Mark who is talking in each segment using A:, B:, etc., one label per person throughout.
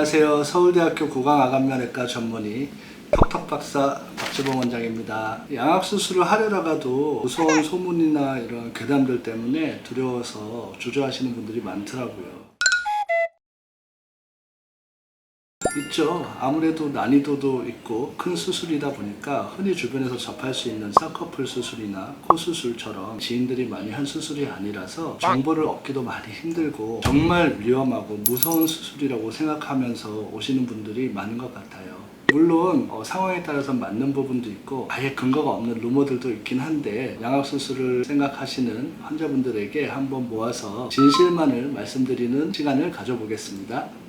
A: 안녕하세요. 서울대학교 구강암면외과 전문의 턱턱박사 박주봉 원장입니다. 양악수술을 하려다가도 무서운 소문이나 이런 괴담들 때문에 두려워서 주저하시는 분들이 많더라고요. 있죠. 아무래도 난이도도 있고 큰 수술이다 보니까 흔히 주변에서 접할 수 있는 쌍꺼풀 수술이나 코 수술처럼 지인들이 많이 한 수술이 아니라서 정보를 얻기도 많이 힘들고 정말 위험하고 무서운 수술이라고 생각하면서 오시는 분들이 많은 것 같아요. 물론 상황에 따라서 맞는 부분도 있고 아예 근거가 없는 루머들도 있긴 한데 양악수술을 생각하시는 환자분들에게 한번 모아서 진실만을 말씀드리는 시간을 가져보겠습니다.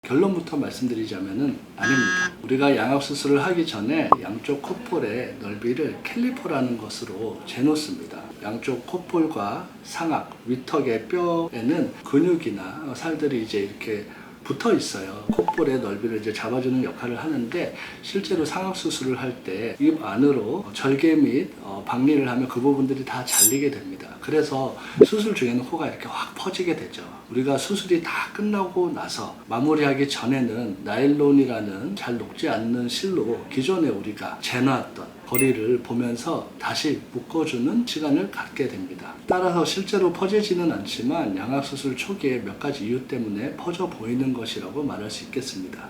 A: 결론부터 말씀드리자면은 아닙니다. 우리가 양악수술을 하기 전에 양쪽 콧볼의 넓이를 캘리퍼라는 것으로 재놓습니다. 양쪽 콧볼과 상악, 위턱의 뼈에는 근육이나 살들이 이제 이렇게 붙어 있어요. 콧볼의 넓이를 이제 잡아주는 역할을 하는데 실제로 상악수술을 할 때 입 안으로 절개 및 박리를 하면 그 부분들이 다 잘리게 됩니다. 그래서 수술 중에는 코가 이렇게 확 퍼지게 되죠. 우리가 수술이 다 끝나고 나서 마무리하기 전에는 나일론이라는 잘 녹지 않는 실로 기존에 우리가 재놨던 거리를 보면서 다시 묶어주는 시간을 갖게 됩니다. 따라서 실제로 퍼지지는 않지만 양악수술 초기에 몇 가지 이유 때문에 퍼져 보이는 것이라고 말할 수 있겠습니다.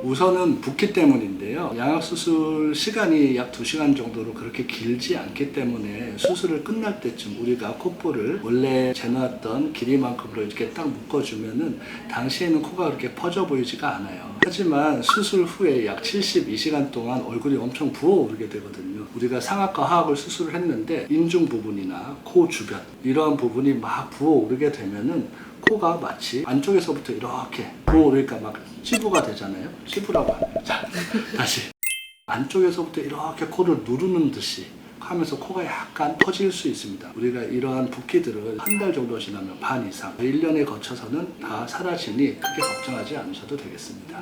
A: 우선은 붓기 때문인데요. 양악수술 시간이 약 2시간 정도로 그렇게 길지 않기 때문에 수술을 끝날 때쯤 우리가 콧볼을 원래 재놨던 길이만큼으로 이렇게 딱 묶어주면은 당시에는 코가 그렇게 퍼져 보이지가 않아요. 하지만 수술 후에 약 72시간 동안 얼굴이 엄청 부어오르게 되거든요. 우리가 상악과 하악을 수술을 했는데 인중 부분이나 코 주변 이러한 부분이 막 부어오르게 되면은 코가 마치 안쪽에서부터 이렇게 부어오르니까 막 치부가 되잖아요. 치부라고 하네요. 자, 다시 안쪽에서부터 이렇게 코를 누르는 듯이 하면서 코가 약간 퍼질 수 있습니다. 우리가 이러한 붓기들은 한 달 정도 지나면 반 이상 1년에 거쳐서는 다 사라지니 크게 걱정하지 않으셔도 되겠습니다.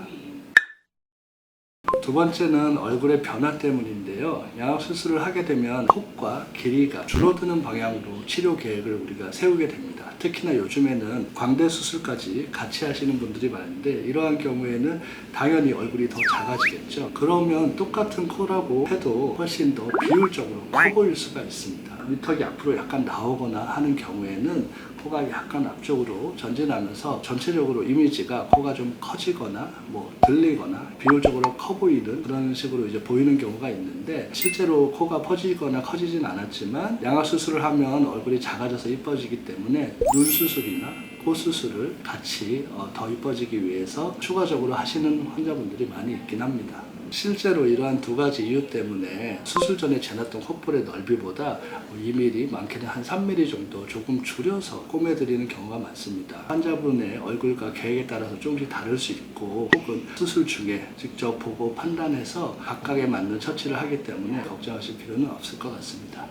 A: 두 번째는 얼굴의 변화 때문인데요. 양악수술을 하게 되면 폭과 길이가 줄어드는 방향으로 치료 계획을 우리가 세우게 됩니다. 특히나 요즘에는 광대 수술까지 같이 하시는 분들이 많은데 이러한 경우에는 당연히 얼굴이 더 작아지겠죠. 그러면 똑같은 코라고 해도 훨씬 더 비율적으로 커 보일 수가 있습니다. 위턱이 앞으로 약간 나오거나 하는 경우에는 코가 약간 앞쪽으로 전진하면서 전체적으로 이미지가 코가 좀 커지거나 들리거나 비율적으로 커 보이는 그런 식으로 이제 보이는 경우가 있는데 실제로 코가 퍼지거나 커지진 않았지만 양악수술을 하면 얼굴이 작아져서 이뻐지기 때문에 눈 수술이나 코 수술을 같이 더 이뻐지기 위해서 추가적으로 하시는 환자분들이 많이 있긴 합니다. 실제로 이러한 두 가지 이유 때문에 수술 전에 재놨던 콧볼의 넓이보다 2mm, 많게는 한 3mm 정도 조금 줄여서 꼬매드리는 경우가 많습니다. 환자분의 얼굴과 계획에 따라서 조금씩 다를 수 있고 혹은 수술 중에 직접 보고 판단해서 각각에 맞는 처치를 하기 때문에 걱정하실 필요는 없을 것 같습니다.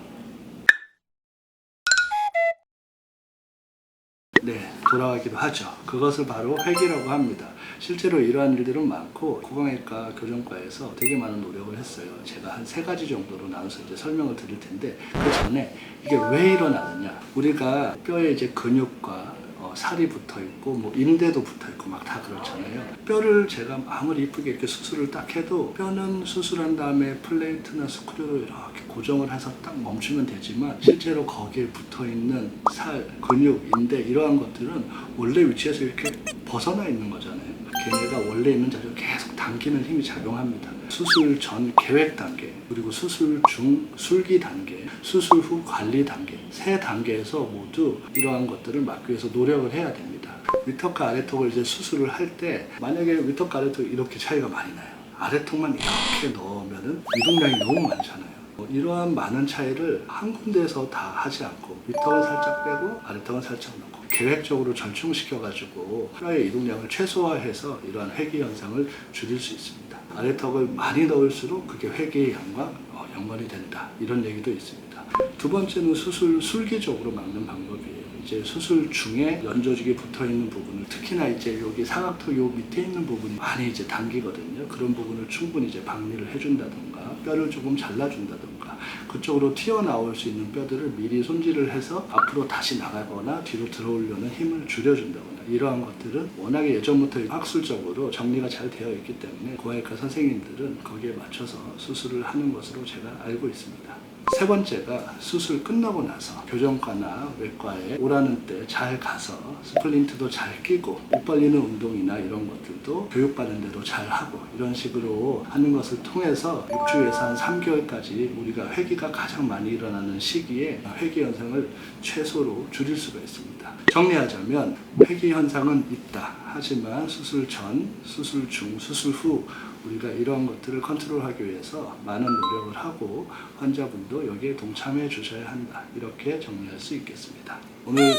A: 네, 돌아가기도 하죠. 그것을 바로 회기라고 합니다. 실제로 이러한 일들은 많고 구강외과 교정과에서 되게 많은 노력을 했어요. 제가 한 3가지 정도로 나눠서 이제 설명을 드릴 텐데 그 전에 이게 왜 일어나느냐? 우리가 뼈에 이제 근육과 살이 붙어 있고 인대도 붙어 있고 막 다 그렇잖아요. 뼈를 제가 아무리 이쁘게 이렇게 수술을 딱 해도 뼈는 수술한 다음에 플레이트나 스크류로 이렇게 고정을 해서 딱 멈추면 되지만 실제로 거기에 붙어 있는 살, 근육, 인대 이러한 것들은 원래 위치에서 이렇게 벗어나 있는 거잖아요. 걔네가 원래 있는 자리를 계속 당기는 힘이 작용합니다. 수술 전 계획 단계, 그리고 수술 중 술기 단계, 수술 후 관리 단계 3단계에서 모두 이러한 것들을 막기 위해서 노력을 해야 됩니다. 위턱과 아래턱을 이제 수술을 할 때 만약에 위턱과 아래턱이 이렇게 차이가 많이 나요. 아래턱만 이렇게 넣으면은 이동량이 너무 많잖아요. 이러한 많은 차이를 한 군데에서 다 하지 않고 위턱을 살짝 빼고 아래턱은 살짝 넣고 계획적으로 절충시켜가지고 뼈의 이동량을 최소화해서 이러한 회기 현상을 줄일 수 있습니다. 아래턱을 많이 넣을수록 그게 회기의 양과 연관이 된다. 이런 얘기도 있습니다. 두 번째는 수술 술기적으로 막는 방법이에요. 이제 수술 중에 연조직이 붙어 있는 부분을, 특히나 이제 여기 사각턱 요 밑에 있는 부분이 많이 이제 당기거든요. 그런 부분을 충분히 이제 박리를 해준다든가, 뼈를 조금 잘라준다든가, 그쪽으로 튀어나올 수 있는 뼈들을 미리 손질을 해서 앞으로 다시 나가거나 뒤로 들어오려는 힘을 줄여준다거나, 이러한 것들은 워낙에 예전부터 학술적으로 정리가 잘 되어 있기 때문에 고환외과 선생님들은 거기에 맞춰서 수술을 하는 것으로 제가 알고 있습니다. 세 번째가 수술 끝나고 나서 교정과나 외과에 오라는 때 잘 가서 스플린트도 잘 끼고 목 벌리는 운동이나 이런 것들도 교육받는 대로 잘 하고, 이런 식으로 하는 것을 통해서 6주에서 한 3개월까지 우리가 회기가 가장 많이 일어나는 시기에 회기 현상을 최소로 줄일 수가 있습니다. 정리하자면 회기 현상은 있다. 하지만 수술 전, 수술 중, 수술 후 우리가 이러한 것들을 컨트롤하기 위해서 많은 노력을 하고 환자분도 여기에 동참해 주셔야 한다. 이렇게 정리할 수 있겠습니다. 오늘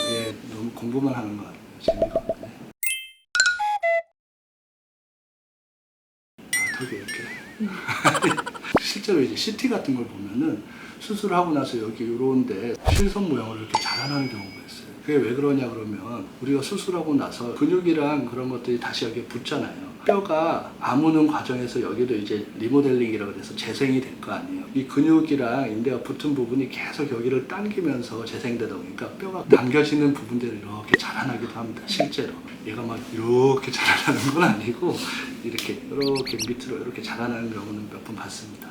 A: 너무 공부만 하는 것 같아요. 재미가 없네. 턱이 이렇게. 실제로 이제 CT 같은 걸 보면은 수술하고 나서 여기 이런데 실선 모양을 이렇게 자라나는 경우가 있어요. 그게 왜 그러냐 그러면 우리가 수술하고 나서 근육이랑 그런 것들이 다시 여기에 붙잖아요. 뼈가 아무는 과정에서 여기도 이제 리모델링이라고 해서 재생이 될 거 아니에요. 이 근육이랑 인대가 붙은 부분이 계속 여기를 당기면서 재생되다 보니까 뼈가 당겨지는 부분들이 이렇게 자라나기도 합니다. 실제로 얘가 막 이렇게 자라나는 건 아니고 이렇게 밑으로 이렇게 자라나는 경우는 몇 번 봤습니다.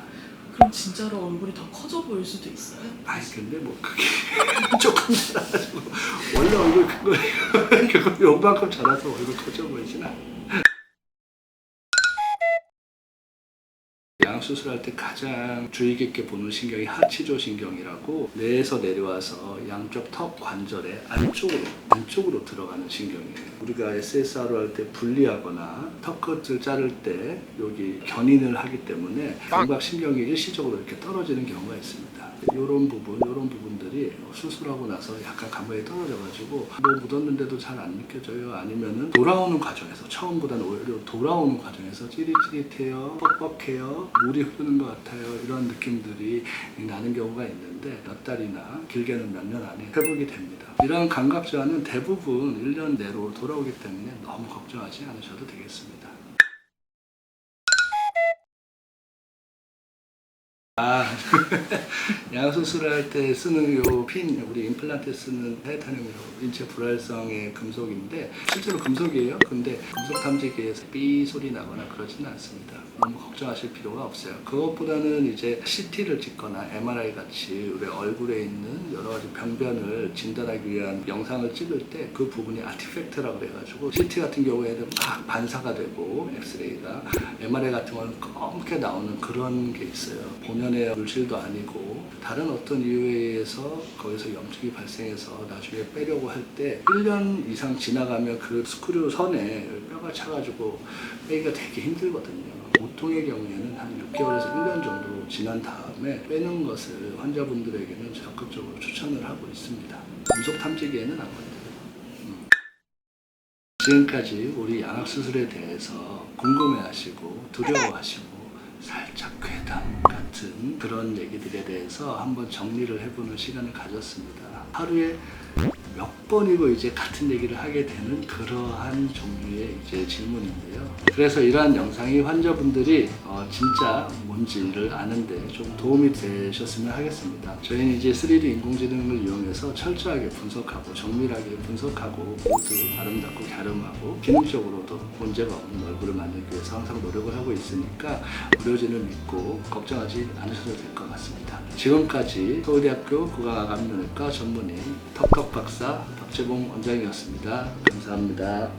B: 그럼 진짜로 얼굴이 더 커져 보일 수도 있어요?
A: 아니 근데 뭐 그게 조금 자라가지고 원래 얼굴 큰 거예요. 그거 요만큼 자라서 얼굴 커져 보이진 않아요. 양수술할 때 가장 주의 깊게 보는 신경이 하치조 신경이라고, 뇌에서 내려와서 양쪽 턱 관절의 안쪽으로 들어가는 신경이에요. 우리가 SSR을 할 때 분리하거나 턱 끝을 자를 때 여기 견인을 하기 때문에 경박 신경이 일시적으로 이렇게 떨어지는 경우가 있습니다. 이런 부분들이 수술하고 나서 약간 감각이 떨어져가지고 뭐 묻었는데도 잘 안 느껴져요. 아니면은 돌아오는 과정에서, 처음보다는 오히려 돌아오는 과정에서 찌릿찌릿해요, 뻑뻑해요, 물이 흐르는 것 같아요, 이런 느낌들이 나는 경우가 있는데 몇 달이나 길게는 몇 년 안에 회복이 됩니다. 이런 감각 저하는 대부분 1년 내로 돌아오기 때문에 너무 걱정하지 않으셔도 되겠습니다. 양수술할 때 쓰는 요 핀, 우리 임플란트에 쓰는 타이타늄이라고 인체 불활성의 금속인데 실제로 금속이에요. 근데 금속 탐지기에서 삐 소리 나거나 그러지는 않습니다. 너무 걱정하실 필요가 없어요. 그것보다는 이제 CT를 찍거나 MRI 같이 우리 얼굴에 있는 여러 가지 병변을 진단하기 위한 영상을 찍을 때 그 부분이 아티팩트라고 그래가지고 CT 같은 경우에는 막 반사가 되고 엑스레이가, MRI 같은 경우는 검게 나오는 그런 게 있어요. 본연의 물질도 아니고 다른 어떤 이유에 의해서 거기서 염증이 발생해서 나중에 빼려고 할 때 1년 이상 지나가면 그 스크류 선에 뼈가 차가지고 빼기가 되게 힘들거든요. 보통의 경우에는 한 6개월에서 1년 정도 지난 다음에 빼는 것을 환자분들에게는 적극적으로 추천을 하고 있습니다. 금속 탐지기에는 안 건드려요. 지금까지 우리 양악수술에 대해서 궁금해하시고 두려워하시고 살짝 괴담 같은 그런 얘기들에 대해서 한번 정리를 해보는 시간을 가졌습니다. 하루에 몇 번이고 이제 같은 얘기를 하게 되는 그러한 종류의 이제 질문인데요. 그래서 이러한 영상이 환자분들이 진짜 뭔지를 아는데 좀 도움이 되셨으면 하겠습니다. 저희는 이제 3D 인공지능을 이용해서 철저하게 분석하고 정밀하게 분석하고 모두 아름답고 갸름하고 기능적으로도 문제가 없는 얼굴을 만들기 위해서 항상 노력을 하고 있으니까 의료진을 믿고 걱정하지 않으셔도 될 것 같습니다. 지금까지 서울대학교 구강암면외과 전문의 턱덕 박사 박재봉 원장이었습니다. 감사합니다.